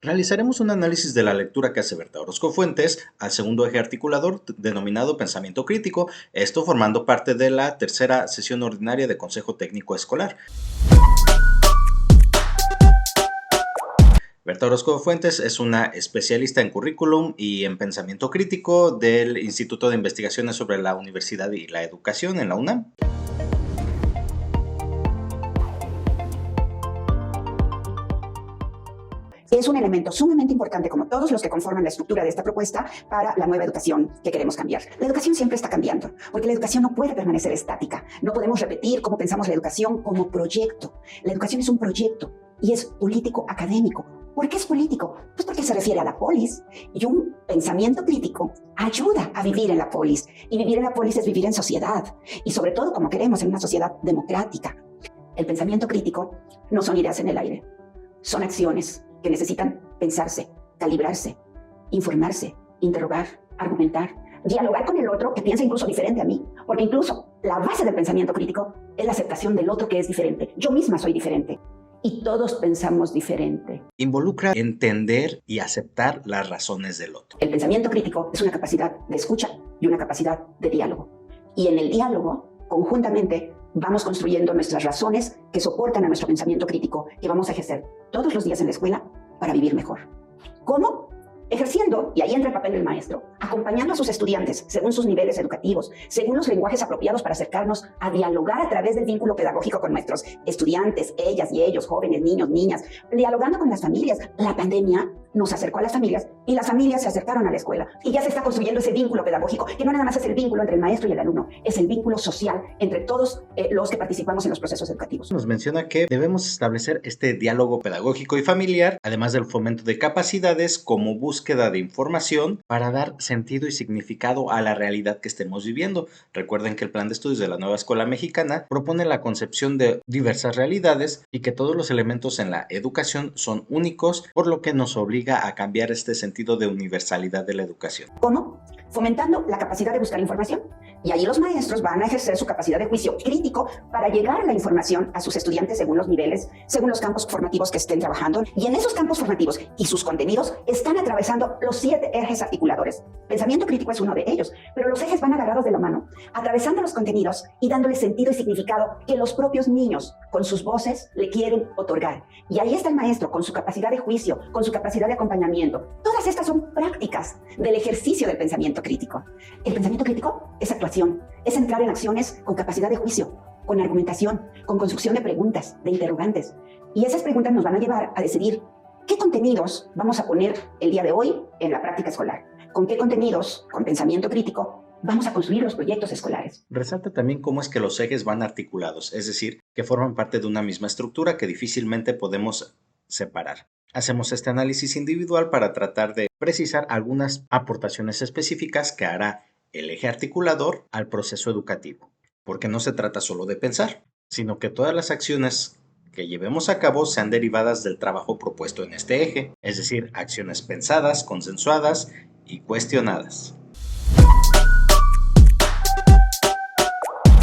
Realizaremos un análisis de la lectura que hace Berta Orozco Fuentes al segundo eje articulador denominado pensamiento crítico, esto formando parte de la tercera sesión ordinaria de Consejo Técnico Escolar. Berta Orozco Fuentes es una especialista en currículum y en pensamiento crítico del Instituto de Investigaciones sobre la Universidad y la Educación en la UNAM. Es un elemento sumamente importante, como todos los que conforman la estructura de esta propuesta, para la nueva educación que queremos cambiar. La educación siempre está cambiando, porque la educación no puede permanecer estática. No podemos repetir cómo pensamos la educación como proyecto. La educación es un proyecto y es político-académico. ¿Por qué es político? Pues porque se refiere a la polis, y un pensamiento crítico ayuda a vivir en la polis, y vivir en la polis es vivir en sociedad, y sobre todo como queremos en una sociedad democrática. El pensamiento crítico no son ideas en el aire, son acciones que necesitan pensarse, calibrarse, informarse, interrogar, argumentar, dialogar con el otro que piensa incluso diferente a mí, porque incluso la base del pensamiento crítico es la aceptación del otro que es diferente. Yo misma soy diferente y todos pensamos diferente. Involucra entender y aceptar las razones del otro. El pensamiento crítico es una capacidad de escucha y una capacidad de diálogo. Y en el diálogo, conjuntamente, vamos construyendo nuestras razones que soportan a nuestro pensamiento crítico que vamos a ejercer todos los días en la escuela para vivir mejor. ¿Cómo? Ejerciendo, y ahí entra el papel del maestro, acompañando a sus estudiantes según sus niveles educativos, según los lenguajes apropiados para acercarnos a dialogar a través del vínculo pedagógico con nuestros estudiantes, ellas y ellos, jóvenes, niños, niñas, dialogando con las familias. La pandemia nos acercó a las familias y las familias se acercaron a la escuela. Y ya se está construyendo ese vínculo pedagógico, que no nada más es el vínculo entre el maestro y el alumno, es el vínculo social entre todos los que participamos en los procesos educativos. Nos menciona que debemos establecer este diálogo pedagógico y familiar, además del fomento de capacidades como búsqueda de información para dar sentido y significado a la realidad que estemos viviendo. Recuerden que el Plan de Estudios de la Nueva Escuela Mexicana propone la concepción de diversas realidades y que todos los elementos en la educación son únicos, por lo que nos obliga a cambiar este sentido de universalidad de la educación. ¿Cómo? Fomentando la capacidad de buscar información. Y ahí los maestros van a ejercer su capacidad de juicio crítico para llegar a la información a sus estudiantes según los niveles, según los campos formativos que estén trabajando. Y en esos campos formativos y sus contenidos están atravesando los 7 ejes articuladores. Pensamiento crítico es uno de ellos, pero los ejes van agarrados de la mano, atravesando los contenidos y dándole sentido y significado que los propios niños, con sus voces, le quieren otorgar. Y ahí está el maestro con su capacidad de juicio, con su capacidad de acompañamiento. Todas estas son prácticas del ejercicio del pensamiento crítico. El pensamiento crítico es actuación, es entrar en acciones con capacidad de juicio, con argumentación, con construcción de preguntas, de interrogantes. Y esas preguntas nos van a llevar a decidir qué contenidos vamos a poner el día de hoy en la práctica escolar, con qué contenidos, con pensamiento crítico, vamos a construir los proyectos escolares. Resalta también cómo es que los ejes van articulados, es decir, que forman parte de una misma estructura que difícilmente podemos separar. Hacemos este análisis individual para tratar de precisar algunas aportaciones específicas que hará el eje articulador al proceso educativo, porque no se trata solo de pensar, sino que todas las acciones que llevemos a cabo sean derivadas del trabajo propuesto en este eje, es decir, acciones pensadas, consensuadas y cuestionadas.